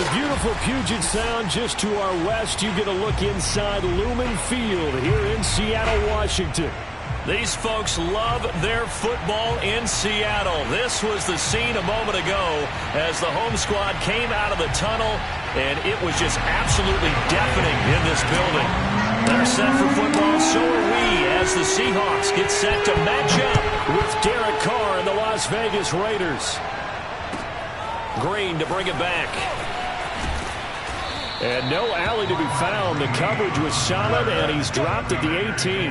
a beautiful Puget Sound just to our west. You get a look inside Lumen Field here in Seattle, Washington. These folks love their football in Seattle. This was the scene a moment ago as the home squad came out of the tunnel, and it was just absolutely deafening in this building. They're set for football, so are we, as the Seahawks get set to match up with Derek Carr and the Las Vegas Raiders. Green to bring it back. And no alley to be found. The coverage was solid, and he's dropped at the 18.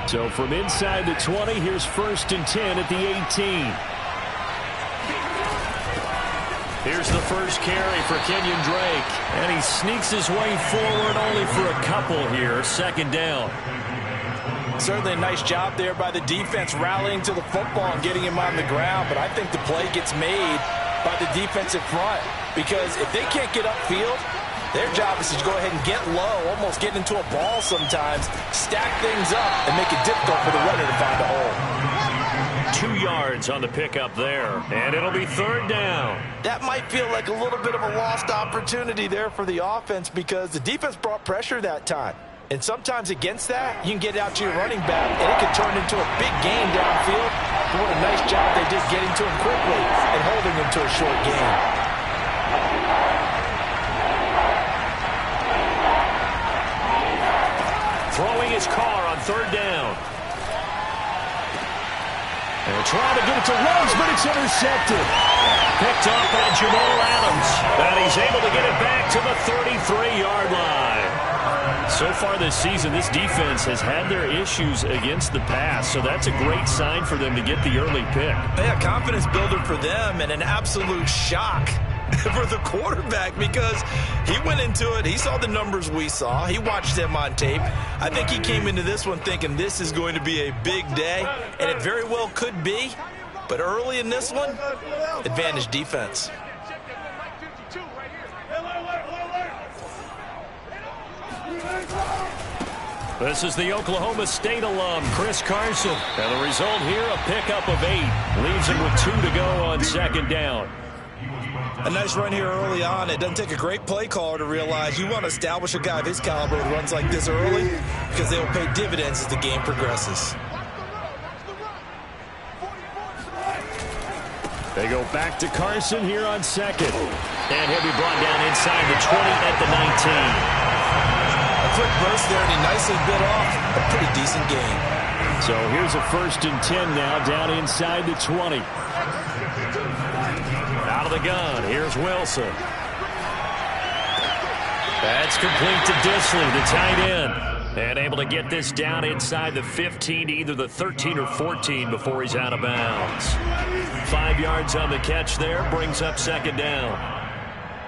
So from inside the 20, here's 1st and 10 at the 18. Here's the first carry for Kenyon Drake. And he sneaks his way forward only for a couple here. 2nd down. Certainly a nice job there by the defense rallying to the football and getting him on the ground. But I think the play gets made by the defensive front. Because if they can't get upfield, their job is to go ahead and get low, almost get into a ball sometimes, stack things up, and make it difficult for the runner to find a hole. 2 yards on the pickup there, and it'll be 3rd down. That might feel like a little bit of a lost opportunity there for the offense because the defense brought pressure that time. And sometimes against that, you can get out to your running back, and it can turn into a big game downfield. But what a nice job they did getting to him quickly and holding him to a short gain. Throwing his Carr on 3rd down. And trying to get it to Rose, but it's intercepted. Picked up by Jamal Adams. And he's able to get it back to the 33-yard line. So far this season, this defense has had their issues against the pass, so that's a great sign for them to get the early pick. Yeah, confidence builder for them and an absolute shock for the quarterback because he went into it. He saw the numbers we saw. He watched them on tape. I think he came into this one thinking this is going to be a big day, and it very well could be. But early in this one, advantage defense. This is the Oklahoma State alum, Chris Carson. And the result here, a pickup of 8. Leaves him with 2 to go on 2nd down. A nice run here early on. It doesn't take a great play caller to realize you want to establish a guy of his caliber who runs like this early because they will pay dividends as the game progresses. They go back to Carson here on 2nd. And he'll be brought down inside the 20 at the 19. A quick burst there, and he nicely bit off a pretty decent gain. So here's a 1st and 10 now down inside the 20. Out of the gun, here's Wilson. That's complete to Disley, the tight end. And able to get this down inside the 15, either the 13 or 14 before he's out of bounds. 5 yards on the catch there, brings up 2nd down.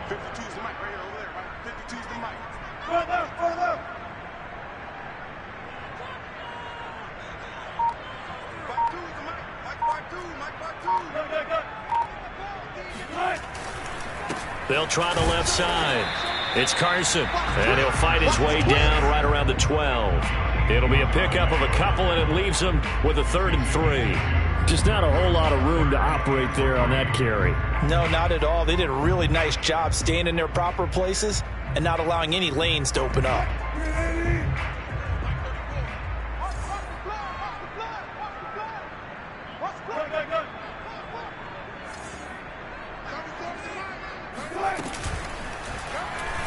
52's the mic right here over there, right? 52's the mic. They'll try the left side. It's Carson, and he'll fight his way down right around the 12. It'll be a pickup of a couple, and it leaves him with a 3rd and 3. Just not a whole lot of room to operate there on that carry. No, not at all. They did a really nice job staying in their proper places and not allowing any lanes to open up.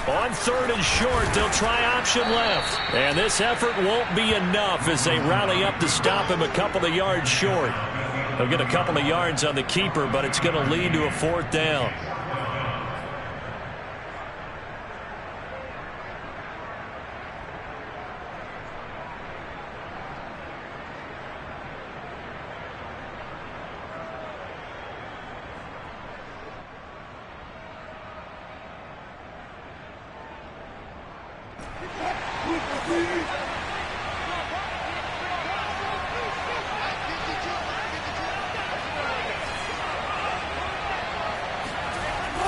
On 3rd and short, they'll try option left. And this effort won't be enough as they rally up to stop him a couple of yards short. They'll get a couple of yards on the keeper, but it's going to lead to a 4th down.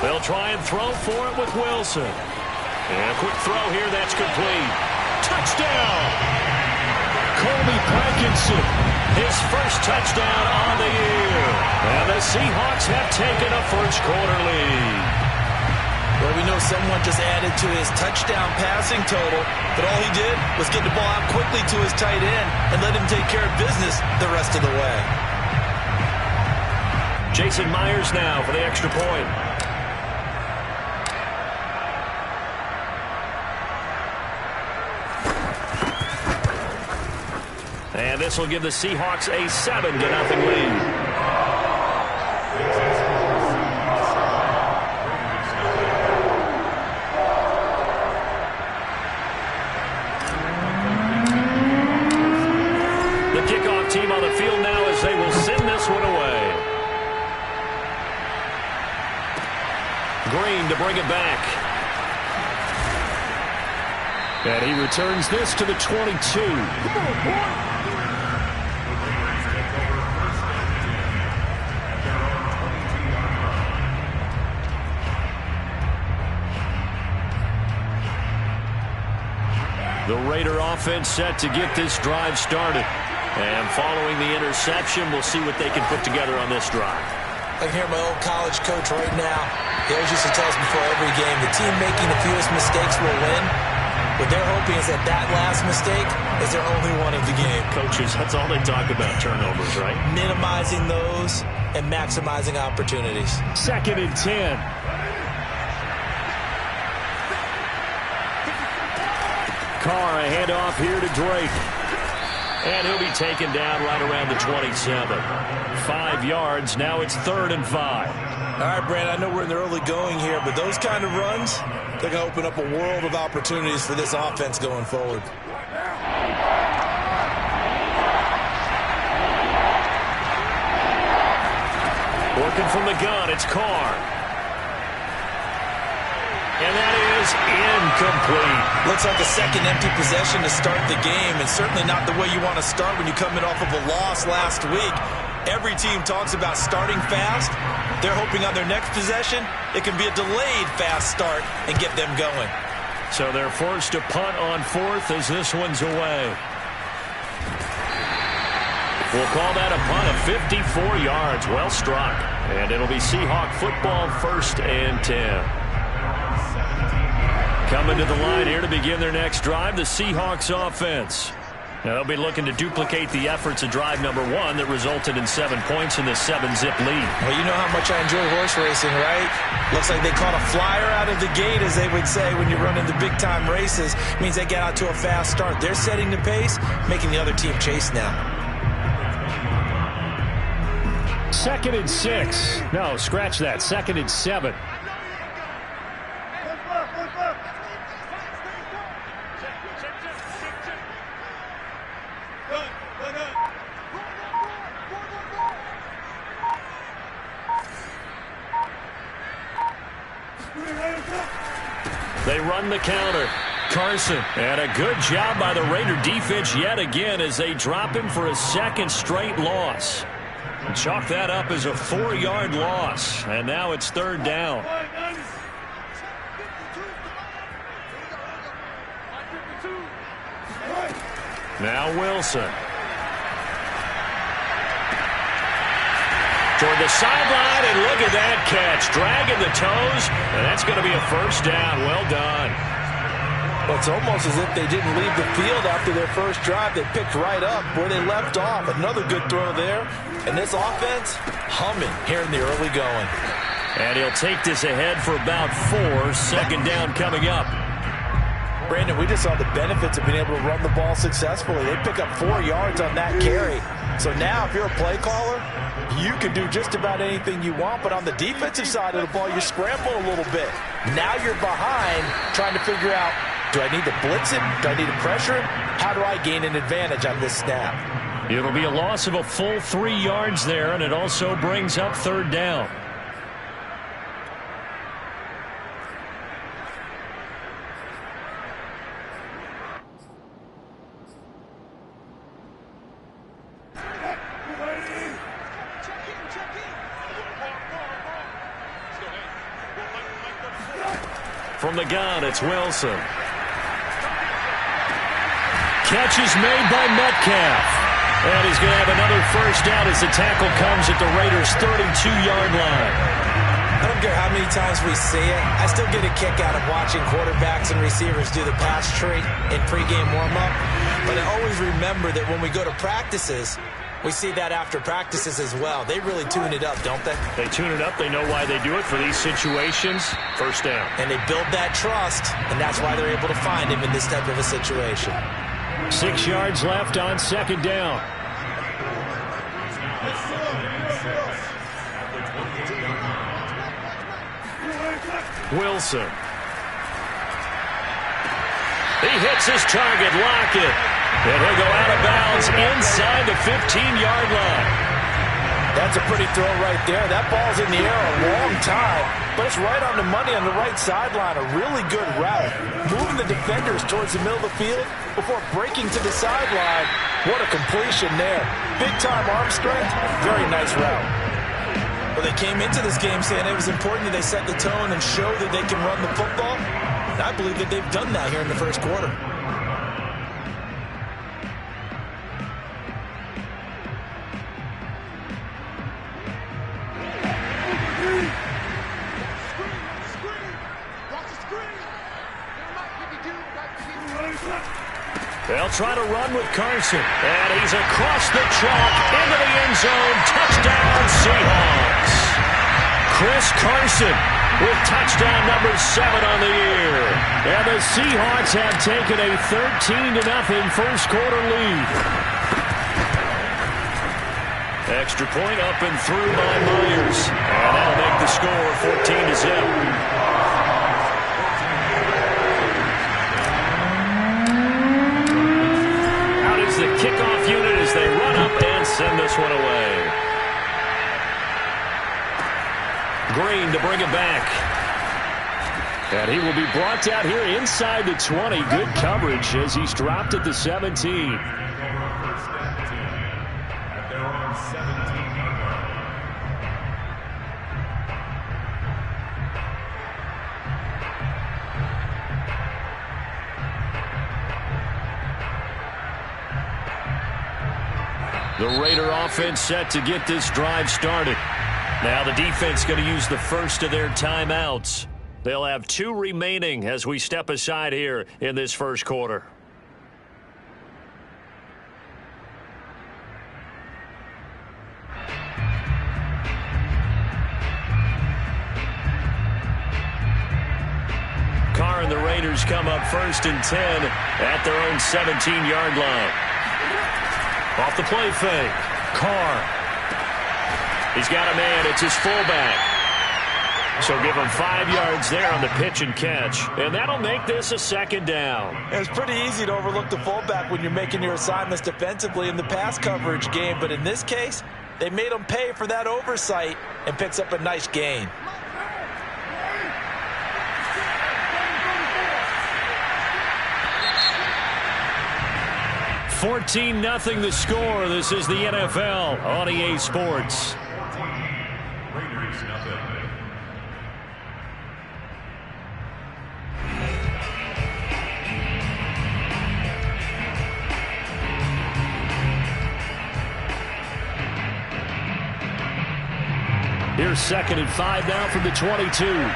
They'll try and throw for it with Wilson. And a quick throw here, that's complete. Touchdown! Colby Parkinson, his first touchdown on the year. And the Seahawks have taken a first-quarter lead. Well, we know someone just added to his touchdown passing total, but all he did was get the ball out quickly to his tight end and let him take care of business the rest of the way. Jason Myers now for the extra point. And this will give the Seahawks a 7-0 lead. The kickoff team on the field now as they will send this one away. Green to bring it back. And he returns this to the 22. The Raider offense set to get this drive started. And following the interception, we'll see what they can put together on this drive. I can hear my old college coach right now. He always used to tell us before every game, the team making the fewest mistakes will win. What they're hoping is that that last mistake is their only one of the game. Coaches, that's all they talk about, turnovers, right? Minimizing those and maximizing opportunities. 2nd and 10. Carr, a handoff here to Drake. And he'll be taken down right around the 27. 5 yards. Now it's 3rd and 5. All right, Brandon, I know we're in the early going here, but those kind of runs, they're going to open up a world of opportunities for this offense going forward. Working from the gun, it's Carr. And that is incomplete. Looks like a second empty possession to start the game, and certainly not the way you want to start when you come in off of a loss last week. Every team talks about starting fast. They're hoping on their next possession, it can be a delayed fast start and get them going. So they're forced to punt on 4th as this one's away. We'll call that a punt of 54 yards. Well struck. And it'll be Seahawk football, 1st and 10. Coming to the line here to begin their next drive, the Seahawks offense. Now they'll be looking to duplicate the efforts of drive number 1 that resulted in 7 points in the 7-zip lead. Well, you know how much I enjoy horse racing, right? Looks like they caught a flyer out of the gate, as they would say when you're running the big-time races. It means they get out to a fast start. They're setting the pace, making the other team chase now. 2nd and 6. No, scratch that. 2nd and 7. They run the counter. Carson. And a good job by the Raider defense yet again as they drop him for a 2nd straight loss. And chalk that up as a 4-yard loss. And now it's 3rd down. Now Wilson. Toward the sideline, and look at that catch. Dragging the toes, and that's going to be a 1st down. Well done. Well, it's almost as if they didn't leave the field after their first drive. They picked right up where they left off. Another good throw there. And this offense, humming here in the early going. And he'll take this ahead for about 4. 2nd down coming up. Brandon, we just saw the benefits of being able to run the ball successfully. They pick up 4 yards on that carry. So now, if you're a play caller, you can do just about anything you want. But on the defensive side of the ball, you scramble a little bit. Now you're behind trying to figure out, do I need to blitz him? Do I need to pressure him? How do I gain an advantage on this snap? It'll be a loss of a full 3 yards there, and it also brings up 3rd down. From the gun, it's Wilson. Catch is made by Metcalf. And he's going to have another first down as the tackle comes at the Raiders' 32-yard line. I don't care how many times we see it. I still get a kick out of watching quarterbacks and receivers do the pass tree in pregame warm-up. But I always remember that when we go to practices, we see that after practices as well. They really tune it up, don't they? They tune it up. They know why they do it for these situations. First down. And they build that trust, and that's why they're able to find him in this type of a situation. 6 yards left on second down. Wilson. He hits his target, Lockett. And he'll go out of bounds inside the 15-yard line. That's a pretty throw right there. That ball's in the air a long time, but it's right on the money on the right sideline. A really good route. Moving the defenders towards the middle of the field before breaking to the sideline. What a completion there. Big-time arm strength. Very nice route. Well, they came into this game saying it was important that they set the tone and show that they can run the football. And I believe that they've done that here in the first quarter. They'll try to run with Carson. And he's across the chalk into the end zone. Touchdown, Seahawks. Chris Carson with touchdown number 7 on the year. And the Seahawks have taken a 13-0 first quarter lead. Extra point up and through by Myers. And that'll make the score 14-0. The kickoff unit as they run up and send this one away. Green to bring it back. And he will be brought down here inside the 20. Good coverage as he's dropped at the 17. The Raider offense set to get this drive started. Now the defense going to use the first of their timeouts. They'll have 2 remaining as we step aside here in this first quarter. Carr and the Raiders come up 1st and 10 at their own 17-yard line. Off the play fake. Carr. He's got a man. It's his fullback. So give him 5 yards there on the pitch and catch. And that'll make this a 2nd down. It's pretty easy to overlook the fullback when you're making your assignments defensively in the pass coverage game. But in this case, they made him pay for that oversight and picks up a nice gain. 14-0 the score. This is the NFL on EA Sports. Here's 2nd and 5 now from the 22.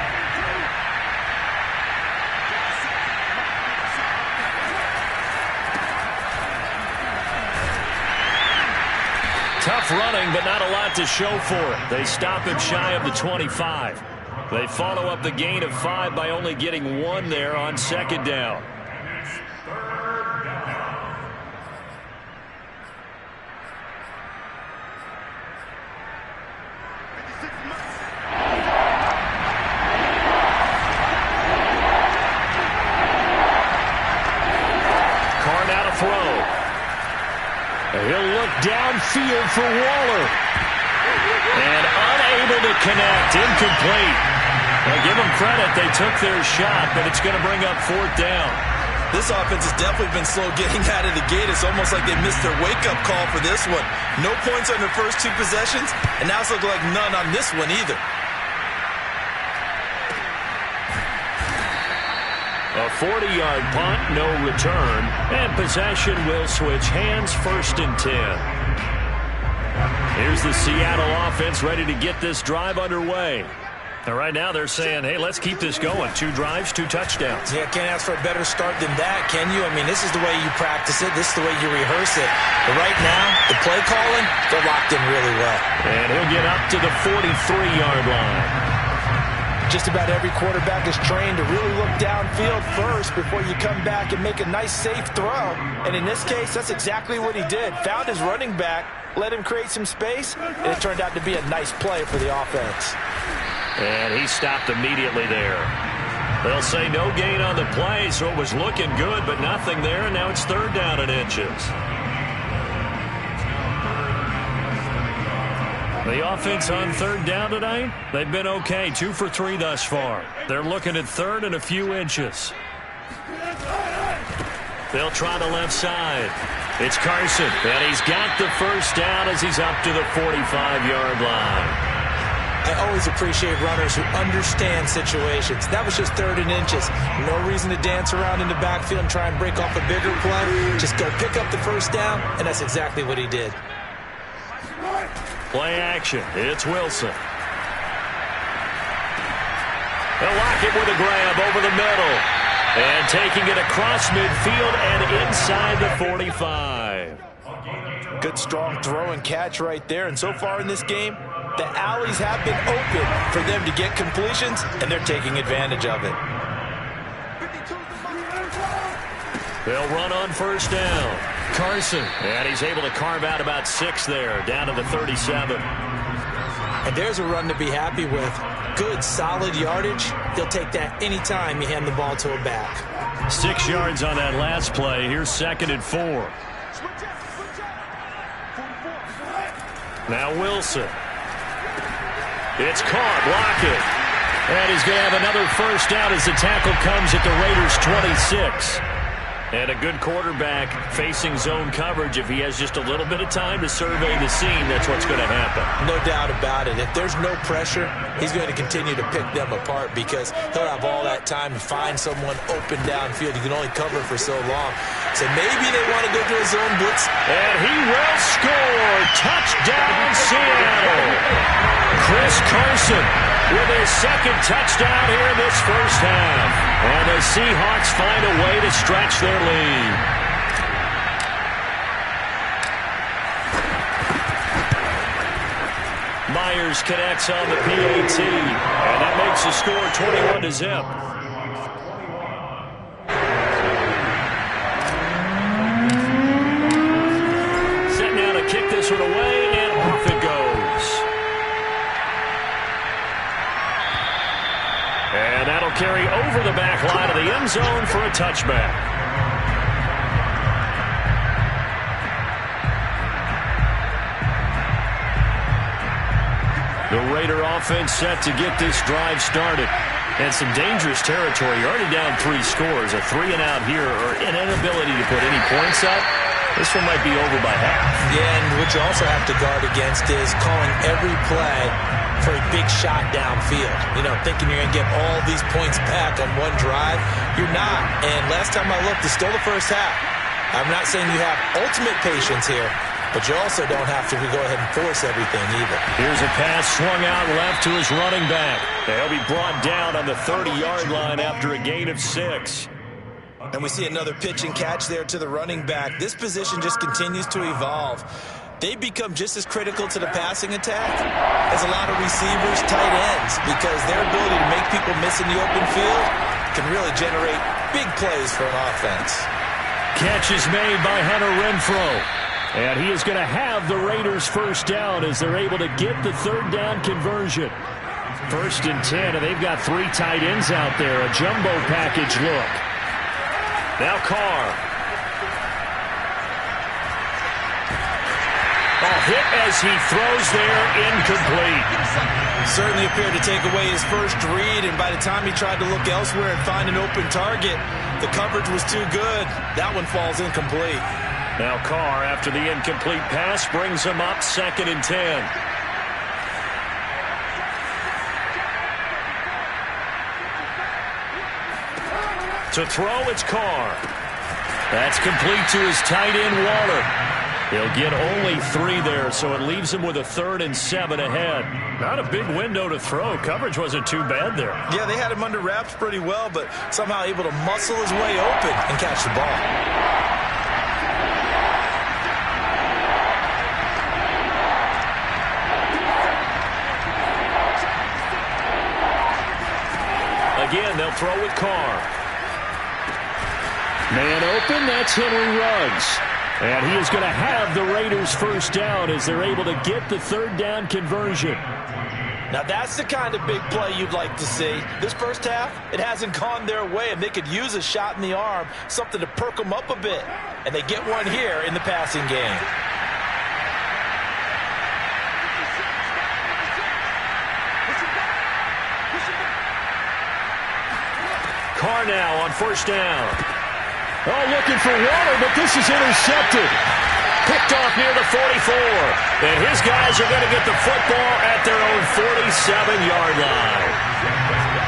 Tough running, but not a lot to show for it. They stop him shy of the 25. They follow up the gain of 5 by only getting 1 there on 2nd down. Carr now to throw. He'll look downfield for Waller. And unable to connect. Incomplete. Well, give them credit. They took their shot, but it's going to bring up 4th down. This offense has definitely been slow getting out of the gate. It's almost like they missed their wake-up call for this one. No points on their first 2 possessions, and now it's looking like none on this one either. A 40-yard punt, no return, and possession will switch hands, 1st and 10. Here's the Seattle offense ready to get this drive underway. And right now they're saying, hey, let's keep this going. 2 drives, 2 touchdowns. Yeah, can't ask for a better start than that, can you? I mean, this is the way you practice it. This is the way you rehearse it. But right now, the play calling, they're locked in really well. And he'll get up to the 43-yard line. Just about every quarterback is trained to really look downfield first before you come back and make a nice, safe throw. And in this case, that's exactly what he did. Found his running back, let him create some space, and it turned out to be a nice play for the offense. And he stopped immediately there. They'll say no gain on the play, so it was looking good, but nothing there, and now it's 3rd down and inches. The offense on 3rd down tonight, they've been okay, 2 for 3 thus far. They're looking at 3rd and a few inches. They'll try the left side. It's Carson, and he's got the 1st down as he's up to the 45-yard line. I always appreciate runners who understand situations. That was just 3rd and inches. No reason to dance around in the backfield and try and break off a bigger play. Just go pick up the 1st down, and that's exactly what he did. Play action. It's Wilson. They'll lock it with a grab over the middle. And taking it across midfield and inside the 45. Good, strong throw and catch right there. And so far in this game, the alleys have been open for them to get completions, and they're taking advantage of it. They'll run on 1st down. Carson, and he's able to carve out about 6 there, down to the 37. And there's a run to be happy with. Good, solid yardage. They'll take that anytime you hand the ball to a back. 6 yards on that last play. Here's 2nd and 4. Now Wilson. It's caught, block it. And he's going to have another 1st down as the tackle comes at the Raiders' 26. And a good quarterback facing zone coverage. If he has just a little bit of time to survey the scene, that's what's going to happen. No doubt about it. If there's no pressure, he's going to continue to pick them apart because he'll have all that time to find someone open downfield. You can only cover for so long. So maybe they want to go to a zone blitz. And he will score. Touchdown, Seattle. Chris Carson with his 2nd touchdown here in this 1st half. And the Seahawks find a way to stretch their lead. Myers connects on the PAT. And that makes the score 21-0. Set now to kick this one away, and off it goes. And that'll carry over the back line of the end zone for a touchback. The Raider offense set to get this drive started. And some dangerous territory. You're already down 3 scores. A 3-and-out here or an inability to put any points up. This one might be over by half. Yeah, and what you also have to guard against is calling every play for a big shot downfield. You know, thinking you're going to get all these points back on one drive. You're not. And last time I looked, it's still the 1st half. I'm not saying you have ultimate patience here, but you also don't have to go ahead and force everything either. Here's a pass swung out left to his running back. They'll be brought down on the 30-yard line after a gain of 6. And we see another pitch and catch there to the running back. This position just continues to evolve. They become just as critical to the passing attack as a lot of receivers, tight ends, because their ability to make people miss in the open field can really generate big plays for an offense. Catch is made by Hunter Renfrow. And he is going to have the Raiders' 1st down as they're able to get the 3rd down conversion. 1st and 10, and they've got 3 tight ends out there. A jumbo package look. Now Carr. A hit as he throws there, incomplete. Certainly appeared to take away his first read, and by the time he tried to look elsewhere and find an open target, the coverage was too good. That one falls incomplete. Now Carr, after the incomplete pass, brings him up 2nd and 10. To throw, it's Carr. That's complete to his tight end, Waller. He'll get only 3 there, so it leaves him with a 3rd and 7 ahead. Not a big window to throw. Coverage wasn't too bad there. Yeah, they had him under wraps pretty well, but somehow able to muscle his way open and catch the ball. Again, they'll throw with Carr. Man open, that's Henry Ruggs. And he is going to have the Raiders first down as they're able to get the 3rd down conversion. Now that's the kind of big play you'd like to see. This first half, it hasn't gone their way, and they could use a shot in the arm, something to perk them up a bit. And they get one here in the passing game. Carr now on first down. Oh, looking for Waller, but this is intercepted. Picked off near the 44. And his guys are going to get the football at their own 47-yard line.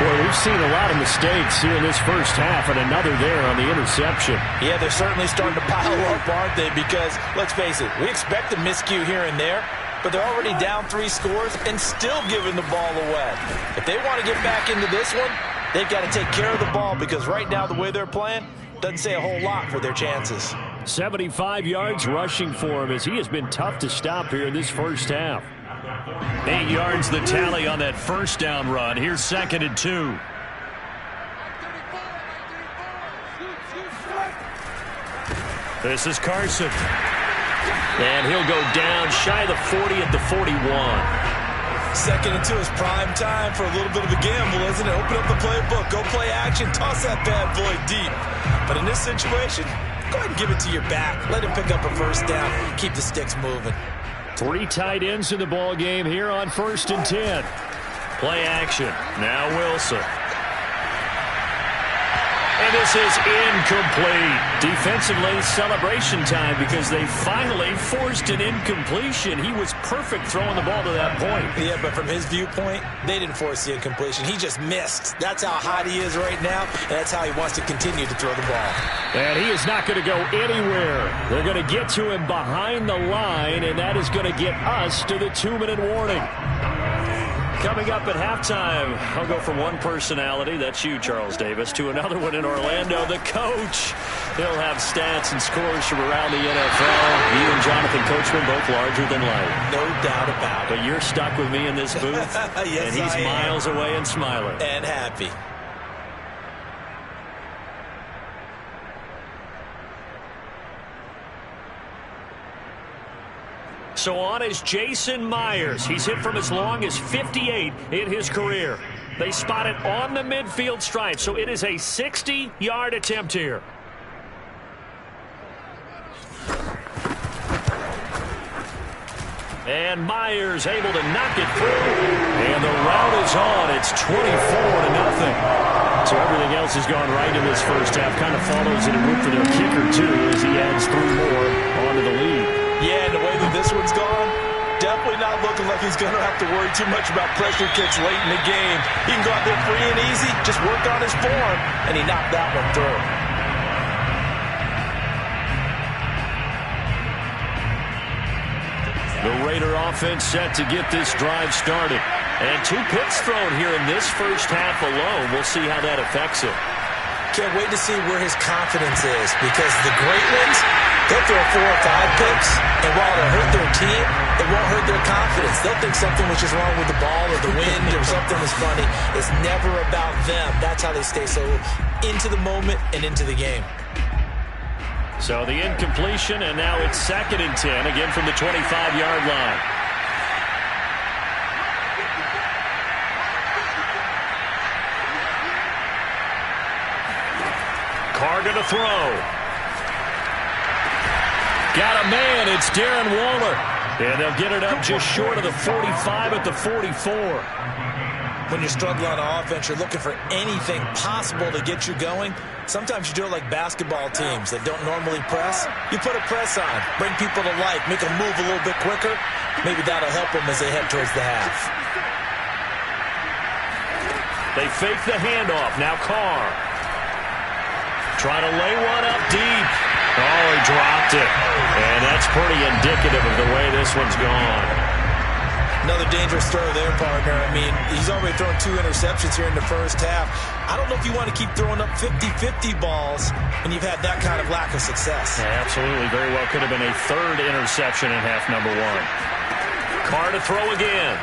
Boy, we've seen a lot of mistakes here in this first half, and another there on the interception. Yeah, they're certainly starting to pile up, aren't they? Because, let's face it, we expect a miscue here and there, but they're already down 3 scores and still giving the ball away. If they want to get back into this one, they've got to take care of the ball, because right now the way they're playing doesn't say a whole lot for their chances. 75 yards rushing for him as he has been tough to stop here in this first half. 8 yards the tally on that first down run. Here's 2nd and 2. This is Carson. And he'll go down shy of the 40 at the 41. 2nd and 2 is prime time for a little bit of a gamble, isn't it? Open up the playbook, go play action, toss that bad boy deep. But in this situation, go ahead and give it to your back. Let him pick up a first down. Keep the sticks moving. 3 tight ends in the ball game here on 1st and 10. Play action. Now Wilson. And this is incomplete. Defensively, celebration time because they finally forced an incompletion. He was perfect throwing the ball to that point. Yeah, but from his viewpoint, they didn't force the incompletion. He just missed. That's how hot he is right now, and that's how he wants to continue to throw the ball. And he is not going to go anywhere. They're going to get to him behind the line, and that is going to get us to the 2-minute warning. Coming up at halftime, I'll go from one personality, that's you, Charles Davis, to another one in Orlando, the coach. He'll have stats and scores from around the NFL. You and Jonathan Coachman both larger than life. No doubt about it. But you're stuck with me in this booth, yes, and he's miles away and smiling. And happy. So on is Jason Myers. He's hit from as long as 58 in his career. They spot it on the midfield stripe, so it is a 60-yard attempt here. And Myers able to knock it through. And the route is on. It's 24-0. So everything else has gone right in this first half. Kind of follows it and root for their kicker, too, as he adds 3 more onto the lead. Yeah, and the way that this one's gone, definitely not looking like he's going to have to worry too much about pressure kicks late in the game. He can go out there free and easy, just work on his form, and he knocked that one through. The Raider offense set to get this drive started. And 2 picks thrown here in this first half alone. We'll see how that affects him. Can't wait to see where his confidence is, because the great ones, they'll throw 4 or 5 picks, and while it'll hurt their team, it won't hurt their confidence. They'll think something was just wrong with the ball or the wind or something was funny. It's never about them. That's how they stay so into the moment and into the game. So the incompletion, and now it's 2nd and 10, again from the 25-yard line. Carr going to throw. Got a man. It's Darren Waller. And they'll get it up just short of the 45 at the 44. When you're struggling on offense, you're looking for anything possible to get you going. Sometimes you do it like basketball teams that don't normally press. You put a press on, bring people to life, make them move a little bit quicker. Maybe that'll help them as they head towards the half. They fake the handoff. Now Carr. Trying to lay one up deep. Oh, he dropped it. And that's pretty indicative of the way this one's gone. Another dangerous throw there, partner. I mean, he's already thrown 2 interceptions here in the first half. I don't know if you want to keep throwing up 50-50 balls when you've had that kind of lack of success. Yeah, absolutely. Very well could have been a 3rd interception in half number 1. Carr to throw again.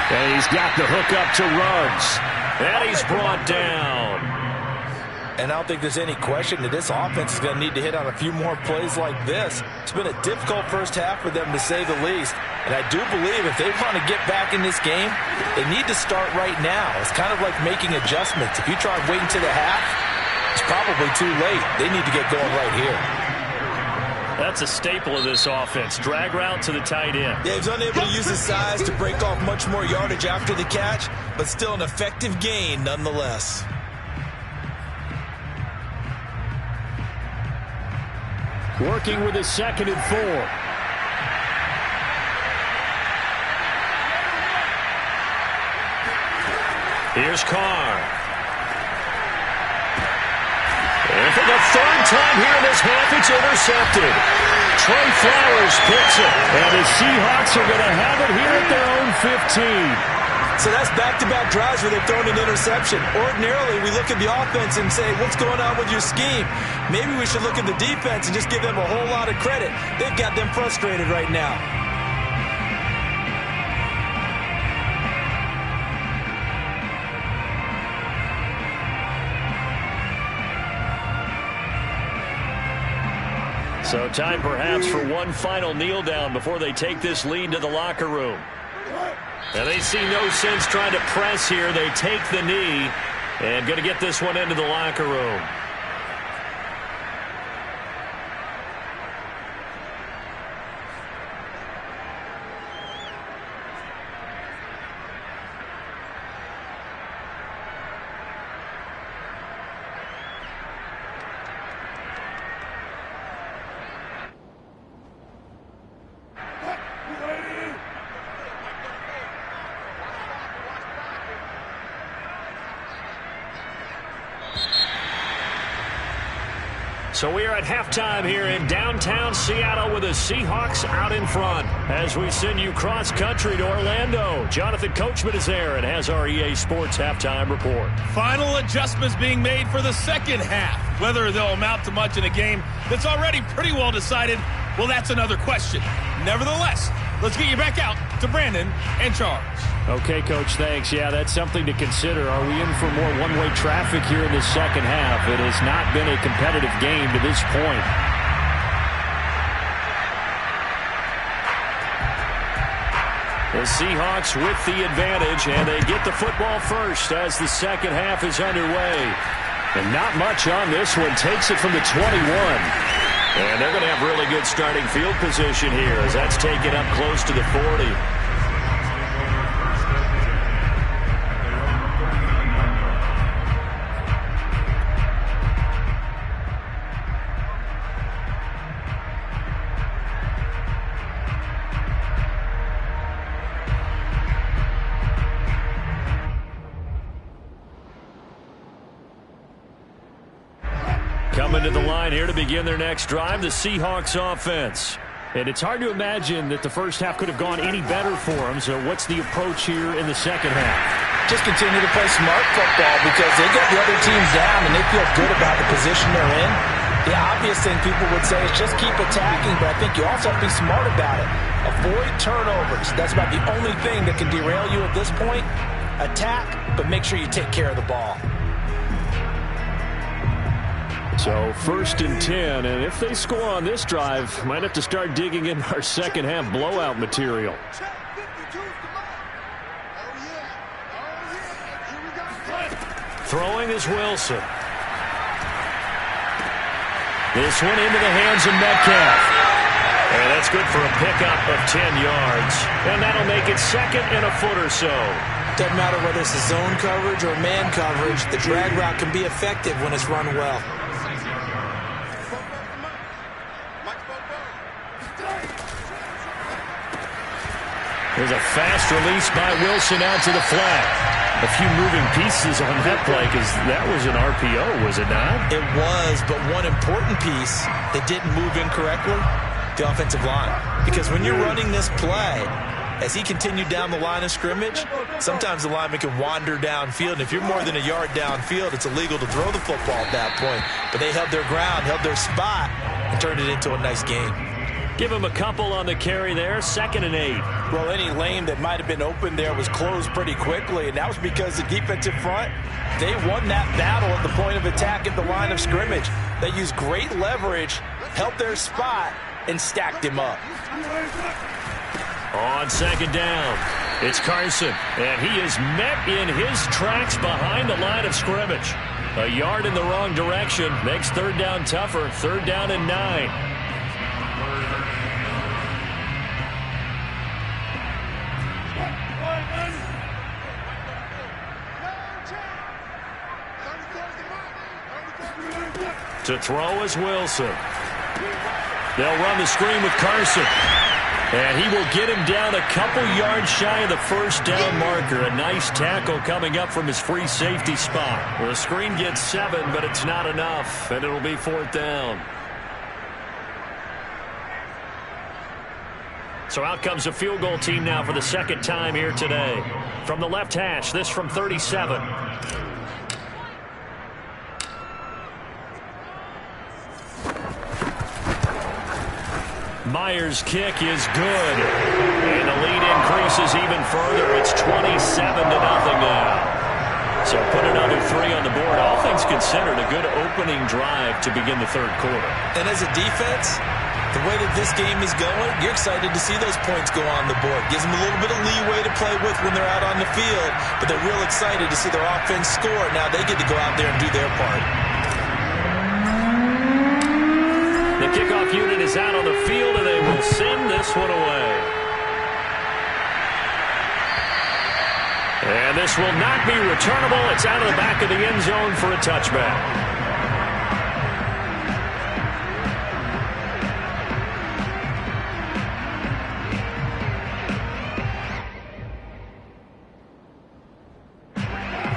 And he's got the hook up to Ruggs. And he's brought down. And I don't think there's any question that this offense is going to need to hit on a few more plays like this. It's been a difficult first half for them, to say the least. And I do believe if they want to get back in this game, they need to start right now. It's kind of like making adjustments. If you try waiting to the half, it's probably too late. They need to get going right here. That's a staple of this offense. Drag route to the tight end. Yeah, he's unable to use his size to break off much more yardage after the catch, but still an effective gain nonetheless. Working with his 2nd and 4. Here's Carr. And for the 3rd time here in this half, it's intercepted. Trey Flowers picks it. And the Seahawks are going to have it here at their own 15. So that's back-to-back drives where they've thrown an interception. Ordinarily, we look at the offense and say, what's going on with your scheme? Maybe we should look at the defense and just give them a whole lot of credit. They've got them frustrated right now. So time perhaps for one final kneel down before they take this lead to the locker room. And they see no sense trying to press here. They take the knee and going to get this one into the locker room. So we are at halftime here in downtown Seattle with the Seahawks out in front. As we send you cross-country to Orlando, Jonathan Coachman is there and has our EA Sports halftime report. Final adjustments being made for the second half. Whether they'll amount to much in a game that's already pretty well decided, well, that's another question. Nevertheless, let's get you back out to Brandon and Charles. Okay, Coach, thanks. Yeah, that's something to consider. Are we in for more one-way traffic here in the second half? It has not been a competitive game to this point. The Seahawks with the advantage, and they get the football first as the second half is underway. And not much on this one. Takes it from the 21. And they're going to have really good starting field position here as that's taken up close to the 40. Coming to the line here to begin their next drive, the Seahawks offense. And it's hard to imagine that the first half could have gone any better for them. So what's the approach here in the second half? Just continue to play smart football because they got the other teams down and they feel good about the position they're in. The obvious thing people would say is just keep attacking, but I think you also have to be smart about it. Avoid turnovers. That's about the only thing that can derail you at this point. Attack, but make sure you take care of the ball. So 1st and 10, and if they score on this drive, might have to start digging in our second half blowout material. Throwing is Wilson. This one into the hands of Metcalf. And that's good for a pickup of 10 yards. And that'll make it 2nd and a foot or so. Doesn't matter whether it's a zone coverage or man coverage, the drag route can be effective when it's run well. There's a fast release by Wilson out to the flat. A few moving pieces on that play because that was an RPO, was it not? It was, but one important piece that didn't move incorrectly, the offensive line. Because when you're running this play, as he continued down the line of scrimmage, sometimes the lineman can wander downfield. And if you're more than a yard downfield, it's illegal to throw the football at that point. But they held their ground, held their spot, and turned it into a nice game. Give him a couple on the carry there, 2nd and 8. Well, any lane that might have been open there was closed pretty quickly, and that was because the defensive front, they won that battle at the point of attack at the line of scrimmage. They used great leverage, held their spot, and stacked him up. On 2nd down, it's Carson, and he is met in his tracks behind the line of scrimmage. A yard in the wrong direction makes 3rd down tougher, 3rd down and 9. To throw is Wilson. They'll run the screen with Carson. And he will get him down a couple yards shy of the 1st down marker. A nice tackle coming up from his free safety spot. The screen gets 7, but it's not enough. And it'll be 4th down. So out comes a field goal team now for the 2nd time here today. From the left hash, this from 37. Myers' kick is good. And the lead increases even further. It's 27-0 now. So put another 3 on the board. All things considered, a good opening drive to begin the 3rd quarter. And as a defense, the way that this game is going, you're excited to see those points go on the board. Gives them a little bit of leeway to play with when they're out on the field, but they're real excited to see their offense score. Now they get to go out there and do their part. The kickoff unit is out on the field, and they will send this one away. And this will not be returnable. It's out of the back of the end zone for a touchback.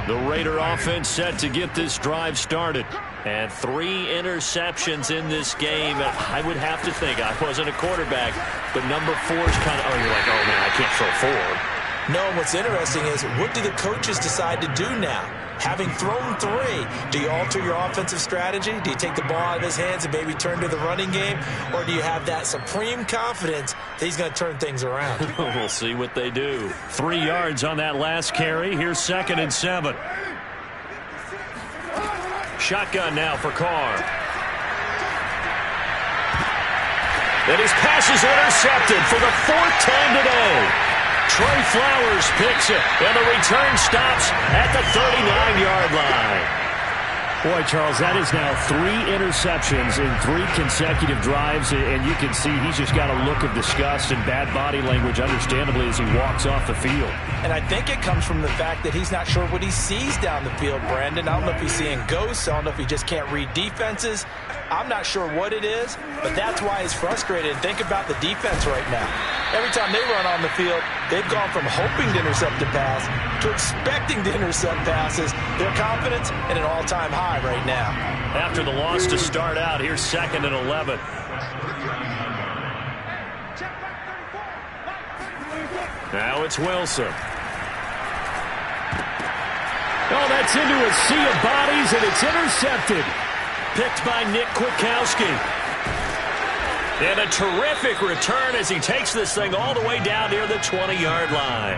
The Raider offense set to get this drive started. And 3 interceptions in this game. I would have to think, I wasn't a quarterback, but number 4 is kind of, you're like, oh, man, I can't throw 4. No, what's interesting is, what do the coaches decide to do now? Having thrown 3, do you alter your offensive strategy? Do you take the ball out of his hands and maybe turn to the running game? Or do you have that supreme confidence that he's going to turn things around? We'll see what they do. 3 yards on that last carry. Here's 2nd and 7. Shotgun now for Carr. And his pass is intercepted for the 4th time today. Trey Flowers picks it, and the return stops at the 39-yard line. Boy, Charles, that is now 3 interceptions in 3 consecutive drives, and you can see he's just got a look of disgust and bad body language, understandably, as he walks off the field. And I think it comes from the fact that he's not sure what he sees down the field, Brandon. I don't know if he's seeing ghosts. I don't know if he just can't read defenses. I'm not sure what it is, but that's why he's frustrated. And think about the defense right now. Every time they run on the field, they've gone from hoping to intercept a pass to expecting to intercept passes. Their confidence at an all-time high right now. After the loss to start out, here's 2nd and 11. Now it's Wilson. Oh, that's into a sea of bodies, and it's intercepted. Picked by Nick Kwiatkowski. And a terrific return as he takes this thing all the way down near the 20-yard line.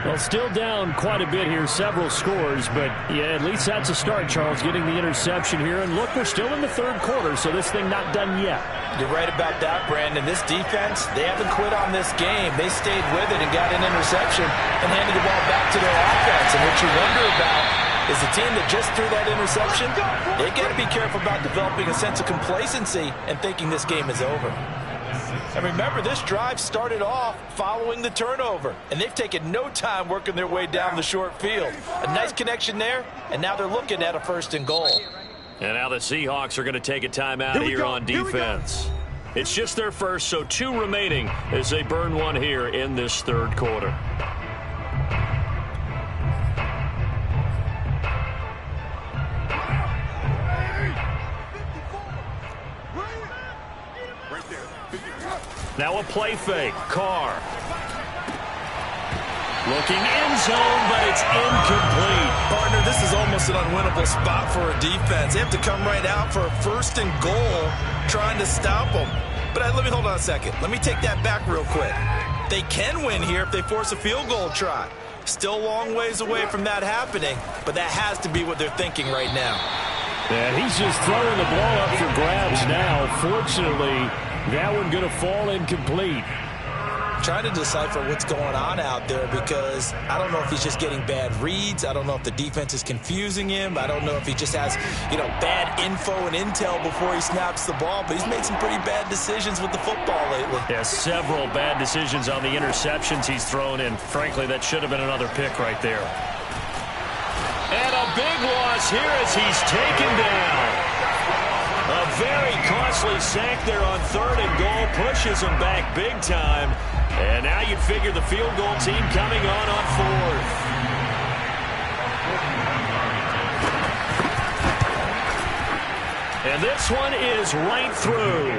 Well, still down quite a bit here, several scores, but yeah, at least that's a start, Charles, getting the interception here. And look, we're still in the 3rd quarter, so this thing not done yet. You're right about that, Brandon. This defense, they haven't quit on this game. They stayed with it and got an interception and handed the ball back to their offense. And what you wonder about is the team that just threw that interception, they got to be careful about developing a sense of complacency and thinking this game is over. And remember, this drive started off following the turnover, and they've taken no time working their way down the short field. A nice connection there, and now they're looking at a 1st and goal. And now the Seahawks are going to take a timeout here on defense. It's just their first, so 2 remaining as they burn one here in this 3rd quarter. Now a play fake. Carr. Looking end zone, but it's incomplete. Partner, this is almost an unwinnable spot for a defense. They have to come right out for a 1st and goal trying to stop them. But let me hold on a second. Let me take that back real quick. They can win here if they force a field goal try. Still a long ways away from that happening, but that has to be what they're thinking right now. And he's just throwing the ball up for grabs now. Fortunately, that one going to fall incomplete. Trying to decipher what's going on out there because I don't know if he's just getting bad reads. I don't know if the defense is confusing him. I don't know if he just has, bad info and intel before he snaps the ball. But he's made some pretty bad decisions with the football lately. Yeah, several bad decisions on the interceptions he's thrown in. Frankly, that should have been another pick right there. And a big loss here as he's taken down. A very costly sack there on 3rd and goal. Pushes him back big time. And now you'd figure the field goal team coming on 4th. And this one is right through.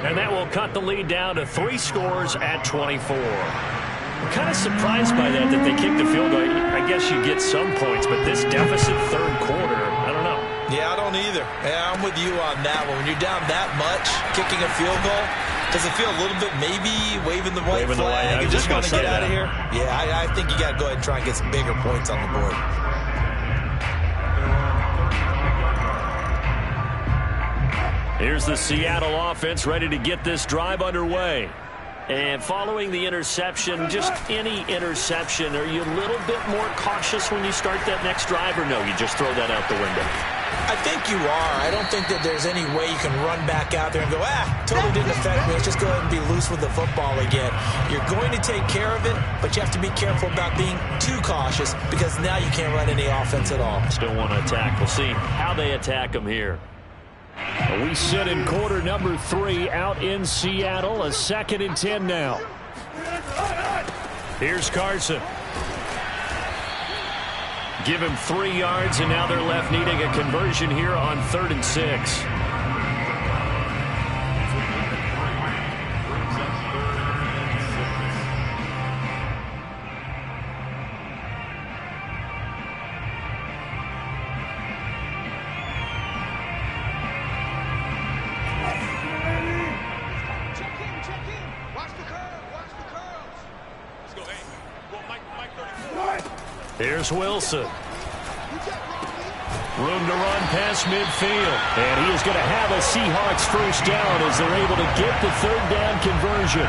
And that will cut the lead down to 3 scores at 24. I'm kind of surprised by that they kicked the field goal. I guess you get some points, but this deficit 3rd quarter, I don't know. Yeah, I don't either. Yeah, I'm with you on that one. When you're down that much, kicking a field goal, does it feel a little bit maybe waving the white flag and just want to get out of here? Yeah, I think you got to go ahead and try and get some bigger points on the board. Here's the Seattle offense ready to get this drive underway. And following the interception, just any interception, are you a little bit more cautious when you start that next drive, or no, you just throw that out the window? I think you are. I don't think that there's any way you can run back out there and go, totally didn't affect me. Let's just go ahead and be loose with the football again. You're going to take care of it, but you have to be careful about being too cautious because now you can't run any offense at all. Still want to attack. We'll see how they attack them here. We sit in quarter number 3 out in Seattle. A 2nd and 10 now. Here's Carson. Give him 3 yards, and now they're left needing a conversion here on 3rd and 6. Here's Wilson. Room to run past midfield. And he is going to have a Seahawks 1st down as they're able to get the 3rd down conversion.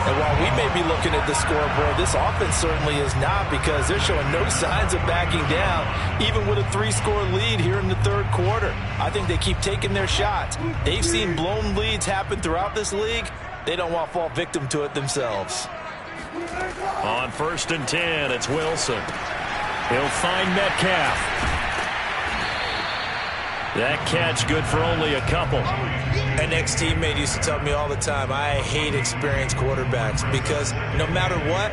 And while we may be looking at the scoreboard, this offense certainly is not because they're showing no signs of backing down, even with a 3-score lead here in the 3rd quarter. I think they keep taking their shots. They've seen blown leads happen throughout this league. They don't want to fall victim to it themselves. On 1st and 10, it's Wilson. He'll find Metcalf. That catch good for only a couple. An ex-teammate used to tell me all the time, I hate experienced quarterbacks because no matter what,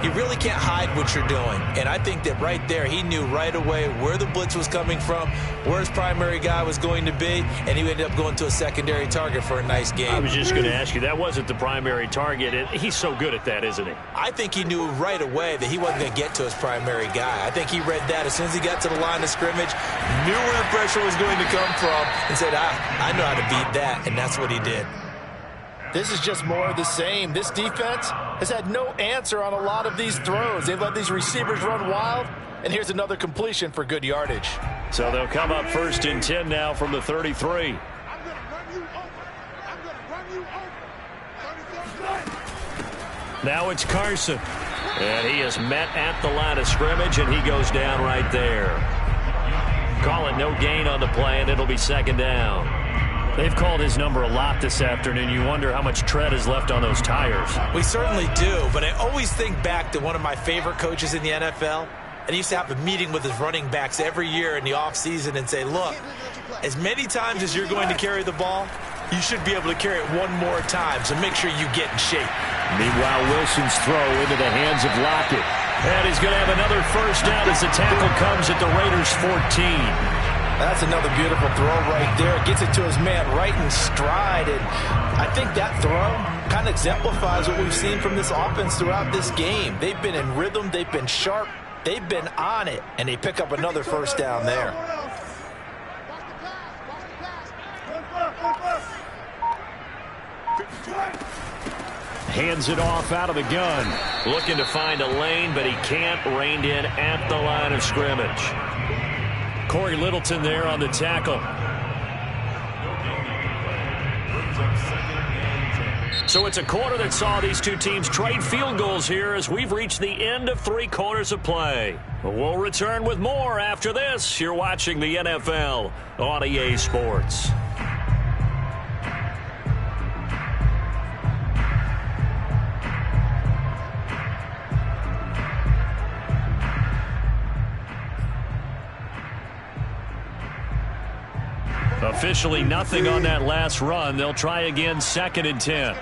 you really can't hide what you're doing. And I think that right there, he knew right away where the blitz was coming from, where his primary guy was going to be, and he ended up going to a secondary target for a nice game. I was just going to ask you, that wasn't the primary target. He's so good at that, isn't he? I think he knew right away that he wasn't going to get to his primary guy. I think he read that as soon as he got to the line of scrimmage, knew where the pressure was going to come from, and said, I know how to beat that, and that's what he did. This is just more of the same. This defense has had no answer on a lot of these throws. They've let these receivers run wild, and here's another completion for good yardage. So they'll come up 1st and 10 now from the 33. Now it's Carson. And he is met at the line of scrimmage, and he goes down right there. Call it no gain on the play, and it'll be 2nd down. They've called his number a lot this afternoon. You wonder how much tread is left on those tires. We certainly do, but I always think back to one of my favorite coaches in the NFL. And he used to have a meeting with his running backs every year in the offseason and say, look, as many times as you're going to carry the ball, you should be able to carry it one more time, so make sure you get in shape. Meanwhile, Wilson's throw into the hands of Lockett. And he's going to have another 1st down as the tackle comes at the Raiders' 14. That's another beautiful throw right there. Gets it to his man right in stride. And I think that throw kind of exemplifies what we've seen from this offense throughout this game. They've been in rhythm. They've been sharp. They've been on it. And they pick up another first down there. Hands it off out of the gun. Looking to find a lane, but he can't. Reined in at the line of scrimmage. Corey Littleton there on the tackle. So it's a quarter that saw these two teams trade field goals here as we've reached the end of 3 quarters of play. We'll return with more after this. You're watching the NFL on EA Sports. Officially nothing on that last run. They'll try again, 2nd and 10.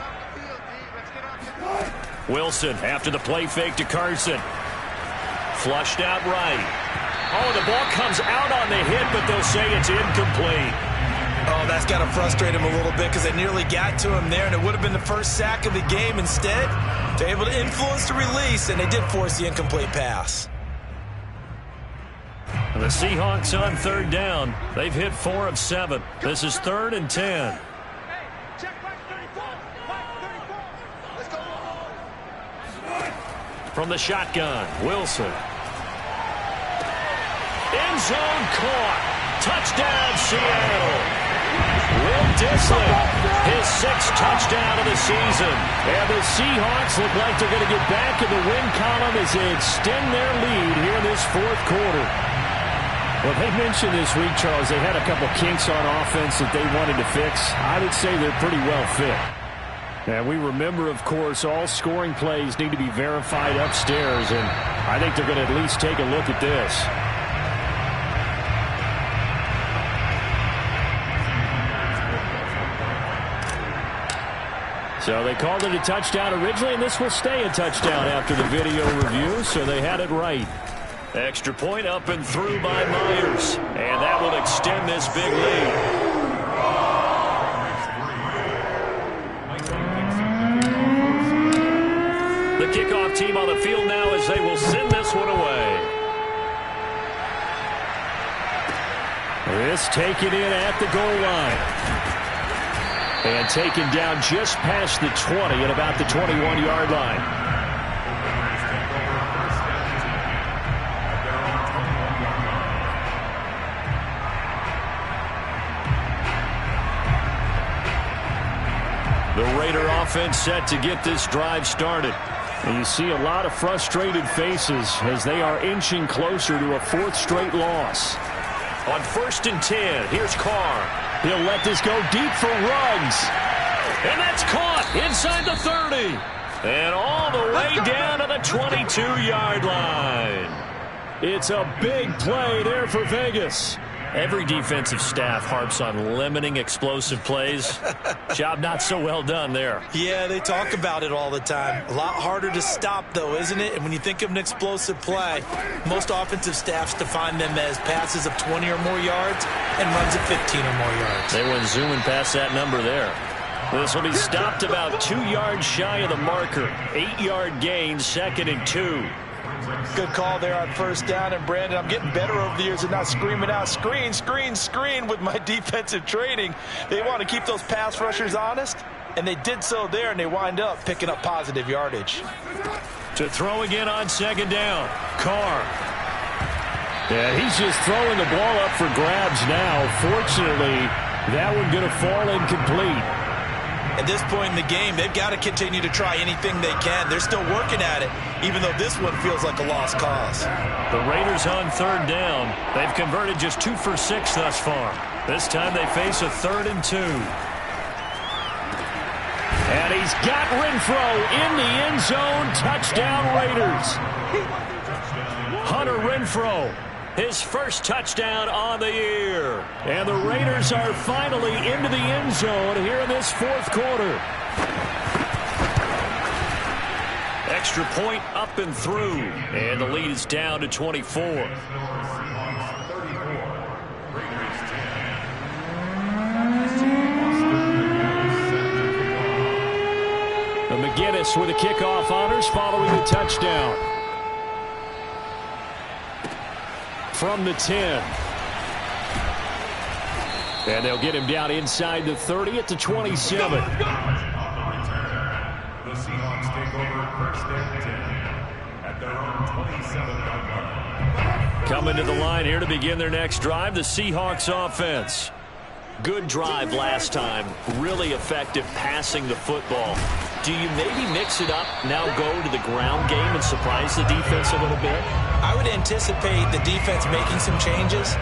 Wilson after the play fake to Carson. Flushed out right. Oh, the ball comes out on the hit, but they'll say it's incomplete. Oh, that's got to frustrate him a little bit because they nearly got to him there, and it would have been the first sack of the game. Instead, they're able to influence the release, and they did force the incomplete pass. The Seahawks on 3rd down. They've hit 4 of 7. This is 3rd and 10. From the shotgun, Wilson. End zone caught. Touchdown, Seattle. Will Dissly, his 6th touchdown of the season. And the Seahawks look like they're going to get back in the win column as they extend their lead here in this 4th quarter. Well, they mentioned this week, Charles, they had a couple kinks on offense that they wanted to fix. I would say they're pretty well fit. And we remember, of course, all scoring plays need to be verified upstairs, and I think they're going to at least take a look at this. So they called it a touchdown originally, and this will stay a touchdown after the video review, so they had it right. Extra point up and through by Myers. And that will extend this big lead. The kickoff team on the field now as they will send this one away. This taken in at the goal line. And taken down just past the 20 at about the 21-yard line. The Raider offense set to get this drive started. And you see a lot of frustrated faces as they are inching closer to a 4th straight loss. On 1st and 10, here's Carr. He'll let this go deep for Ruggs. And that's caught inside the 30. And all the way down to the 22-yard line. It's a big play there for Vegas. Every defensive staff harps on limiting explosive plays. Job not so well done there. Yeah, they talk about it all the time. A lot harder to stop, though, isn't it? And when you think of an explosive play, most offensive staffs define them as passes of 20 or more yards and runs of 15 or more yards. They went zooming past that number there. This will be stopped about 2 yards shy of the marker. 8-yard gain, 2nd and 2. Good call there on 1st down. And, Brandon, I'm getting better over the years at not screaming out, screen, screen, screen with my defensive training. They want to keep those pass rushers honest, and they did so there, and they wind up picking up positive yardage. To throw again on 2nd down, Carr. Yeah, he's just throwing the ball up for grabs now. Fortunately, that one going to fall incomplete. At this point in the game, they've got to continue to try anything they can. They're still working at it, even though this one feels like a lost cause. The Raiders on 3rd down. They've converted just 2 for 6 thus far. This time they face a 3rd and 2. And he's got Renfro in the end zone. Touchdown, Raiders. Hunter Renfro, his 1st touchdown on the year. And the Raiders are finally into the end zone here in this 4th quarter. Extra point up and through. And the lead is down to 24. McGinnis with the kickoff honors following the touchdown. From the 10. And they'll get him down inside the 30 at the 27. The Seahawks take over first and 10 at their own 27-yard line. Coming to the line here to begin their next drive, the Seahawks offense. Good drive last time. Really effective passing the football. Do you maybe mix it up, now go to the ground game and surprise the defense a little bit? I would anticipate the defense making some changes,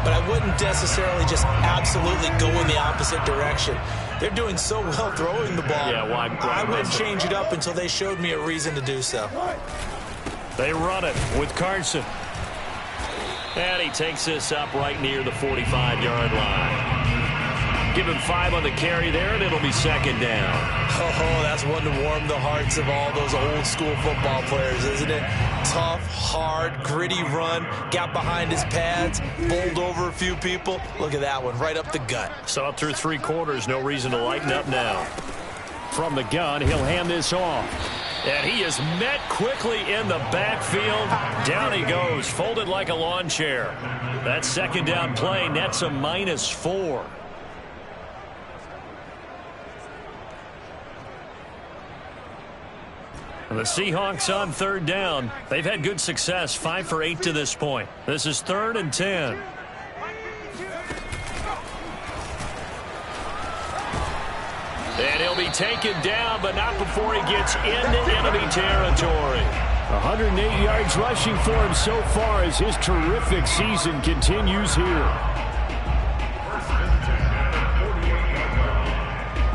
but I wouldn't necessarily just absolutely go in the opposite direction. They're doing so well throwing the ball. Yeah, why I wouldn't change it up until they showed me a reason to do so. They run it with Carson. And he takes this up right near the 45-yard line. Give him 5 on the carry there, and it'll be second down. Oh, that's one to warm the hearts of all those old-school football players, isn't it? Tough, hard, gritty run, got behind his pads, bowled over a few people. Look at that one, right up the gut. Saw through 3 quarters, no reason to lighten up now. From the gun, he'll hand this off. And he is met quickly in the backfield. Down he goes, folded like a lawn chair. That second down play nets a -4. The Seahawks on third down. They've had good success, 5 for 8 to this point. This is 3rd and 10. And he'll be taken down, but not before he gets into enemy territory. 108 yards rushing for him so far as his terrific season continues here.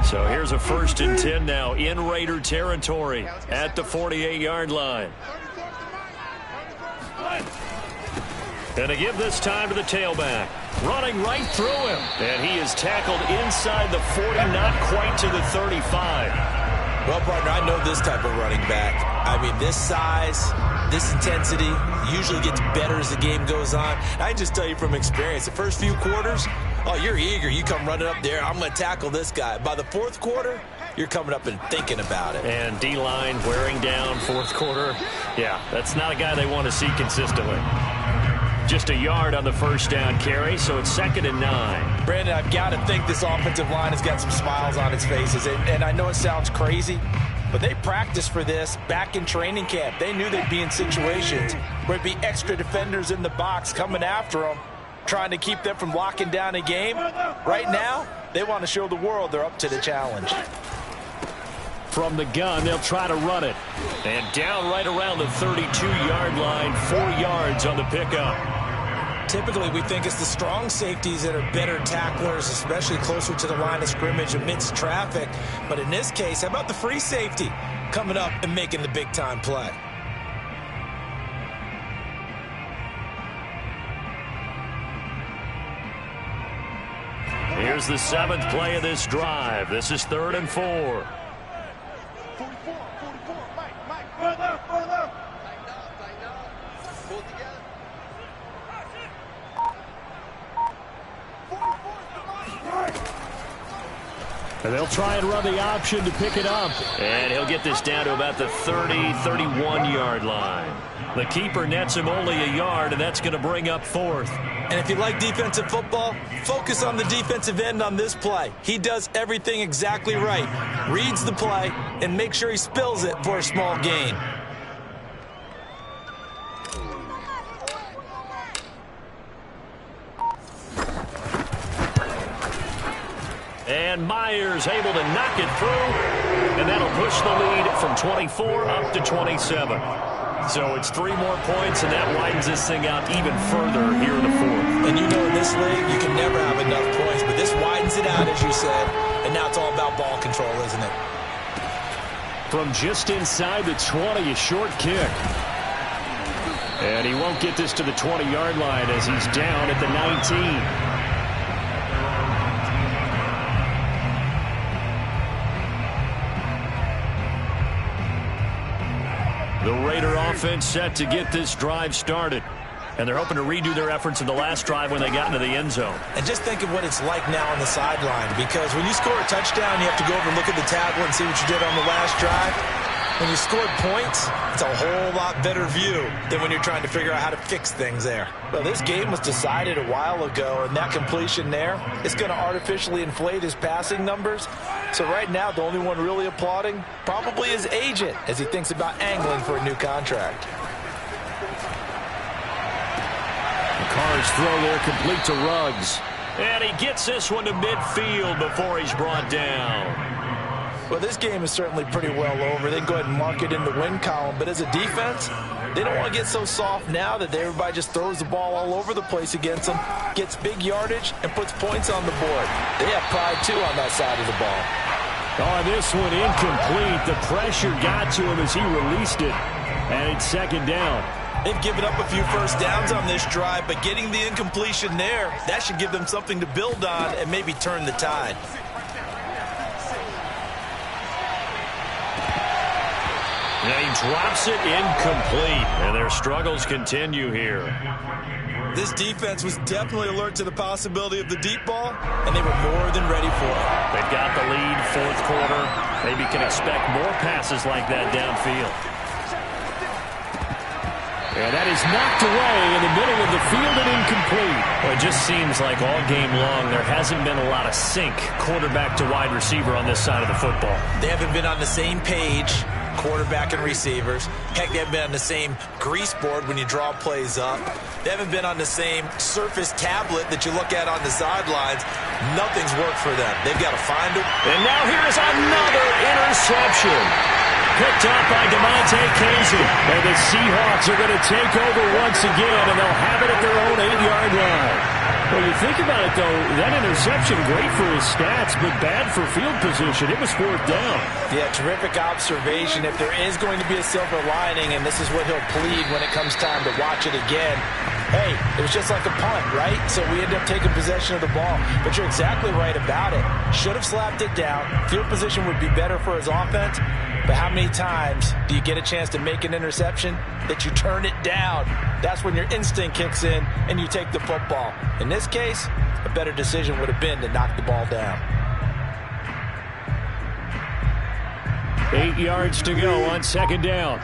So here's a 1st and 10 now in Raider territory at the 48-yard line. And to give this time to the tailback. Running right through him. And he is tackled inside the 40, not quite to the 35. Well, partner, I know this type of running back. I mean, this size, this intensity usually gets better as the game goes on. I can just tell you from experience, the first few quarters, oh, you're eager. You come running up there, I'm going to tackle this guy. By the 4th quarter, you're coming up and thinking about it. And D-line wearing down 4th quarter. Yeah, that's not a guy they want to see consistently. Just a yard on the 1st down carry, so it's 2nd and 9. Brandon, I've got to think this offensive line has got some smiles on its faces. And I know it sounds crazy, but they practiced for this back in training camp. They knew they'd be in situations where it'd be extra defenders in the box coming after them, trying to keep them from locking down a game. Right now, they want to show the world they're up to the challenge. From the gun, they'll try to run it. And down right around the 32-yard line, 4 yards on the pickup. Typically, we think it's the strong safeties that are better tacklers, especially closer to the line of scrimmage amidst traffic. But in this case, how about the free safety coming up and making the big-time play? Here's the 7th play of this drive. This is 3rd and 4. 44, Mike, further. And they'll try and run the option to pick it up. And he'll get this down to about the 30, 31-yard line. The keeper nets him only a yard, and that's going to bring up 4th. And if you like defensive football, focus on the defensive end on this play. He does everything exactly right. Reads the play and makes sure he spills it for a small gain. And Myers able to knock it through. And that'll push the lead from 24 up to 27. So it's 3 more points, and that widens this thing out even further here in the 4th. And you know in this league, you can never have enough points, but this widens it out, as you said. And now it's all about ball control, isn't it? From just inside the 20, a short kick. And he won't get this to the 20-yard line as he's down at the 19. The Raider offense set to get this drive started. And they're hoping to redo their efforts in the last drive when they got into the end zone. And just think of what it's like now on the sideline, because when you score a touchdown, you have to go over and look at the tablet and see what you did on the last drive. When you scored points, it's a whole lot better view than when you're trying to figure out how to fix things there. Well, this game was decided a while ago, and that completion there is going to artificially inflate his passing numbers. So right now, the only one really applauding probably his agent as he thinks about angling for a new contract. Carr's throw there complete to Ruggs. And he gets this one to midfield before he's brought down. Well, this game is certainly pretty well over. They can go ahead and mark it in the win column. But as a defense, they don't want to get so soft now that everybody just throws the ball all over the place against them, gets big yardage, and puts points on the board. They have pride, too, on that side of the ball. Oh, this one incomplete. The pressure got to him as he released it. And it's second down. They've given up a few first downs on this drive, but getting the incompletion there, that should give them something to build on and maybe turn the tide. And he drops it incomplete, and their struggles continue here. This defense was definitely alert to the possibility of the deep ball, and they were more than ready for it. They've got the lead, fourth quarter. Maybe can expect more passes like that downfield. And that is knocked away in the middle of the field and incomplete. Well, it just seems like all game long there hasn't been a lot of sync quarterback to wide receiver on this side of the football. They haven't been on the same page, quarterback and receivers. Heck, they haven't been on the same grease board when you draw plays up. They haven't been on the same surface tablet that you look at on the sidelines. Nothing's worked for them. They've got to find it. And now here's another interception. Picked up by DeMonte Casey. And the Seahawks are going to take over once again, and they'll have it at their own 8-yard line. Well, you think about it, though, that interception, great for his stats, but bad for field position. It was fourth down. Yeah, terrific observation. If there is going to be a silver lining, and this is what he'll plead when it comes time to watch it again, hey, it was just like a punt, right? So we end up taking possession of the ball. But you're exactly right about it. Should have slapped it down. Field position would be better for his offense. But how many times do you get a chance to make an interception that you turn it down? That's when your instinct kicks in and you take the football. In this case, a better decision would have been to knock the ball down. 8 yards to go on second down.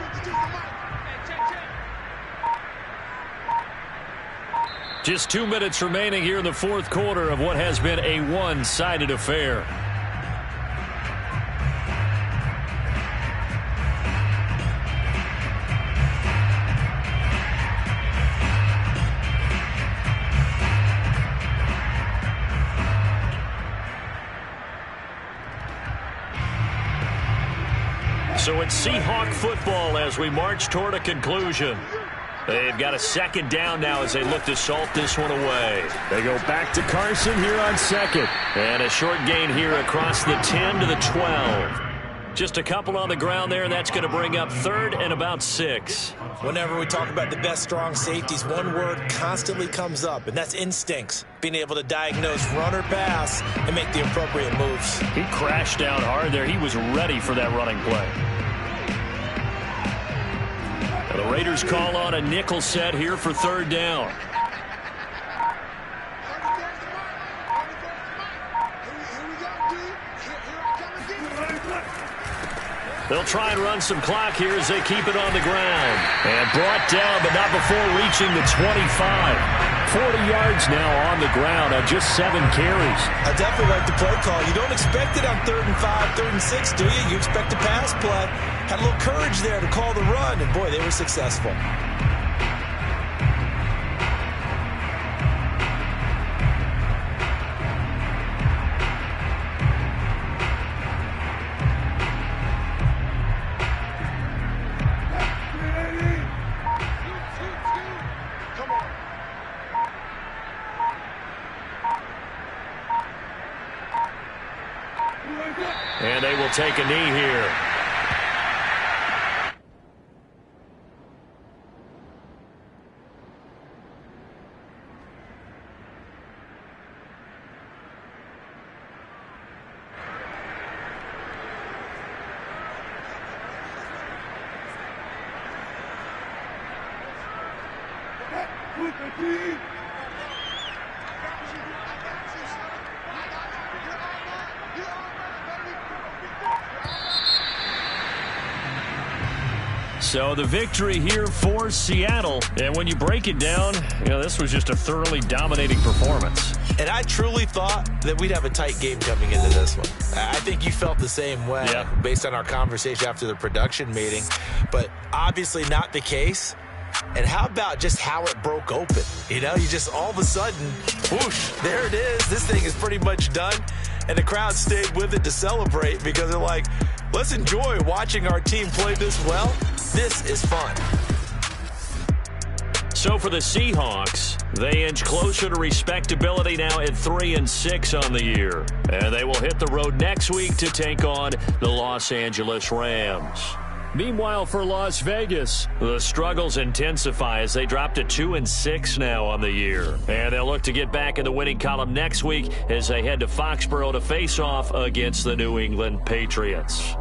Just 2 minutes remaining here in the fourth quarter of what has been a one-sided affair. So it's Seahawk football as we march toward a conclusion. They've got a second down now as they look to salt this one away. They go back to Carson here on second. And a short gain here across the 10 to the 12. Just a couple on the ground there, and that's going to bring up third and about 6. Whenever we talk about the best strong safeties, one word constantly comes up, and that's instincts. Being able to diagnose run or pass and make the appropriate moves. He crashed down hard there. He was ready for that running play. The Raiders call on a nickel set here for third down. They'll try and run some clock here as they keep it on the ground. And brought down, but not before reaching the 25. 40 yards now on the ground on just 7 carries. I definitely like the play call. You don't expect it on 3rd and 5, 3rd and 6, do you? You expect a pass play. Had a little courage there to call the run, and boy, they were successful. And they will take a knee here. So the victory here for Seattle. And when you break it down, this was just a thoroughly dominating performance. And I truly thought that we'd have a tight game coming into this one. I think you felt the same way based on our conversation after the production meeting. But obviously not the case. And how about just how it broke open? You just all of a sudden, whoosh, there it is. This thing is pretty much done. And the crowd stayed with it to celebrate because they're like, let's enjoy watching our team play this well. This is fun. So for the Seahawks, they inch closer to respectability now at 3-6 on the year. And they will hit the road next week to take on the Los Angeles Rams. Meanwhile, for Las Vegas, the struggles intensify as they drop to 2-6 now on the year. And they'll look to get back in the winning column next week as they head to Foxborough to face off against the New England Patriots.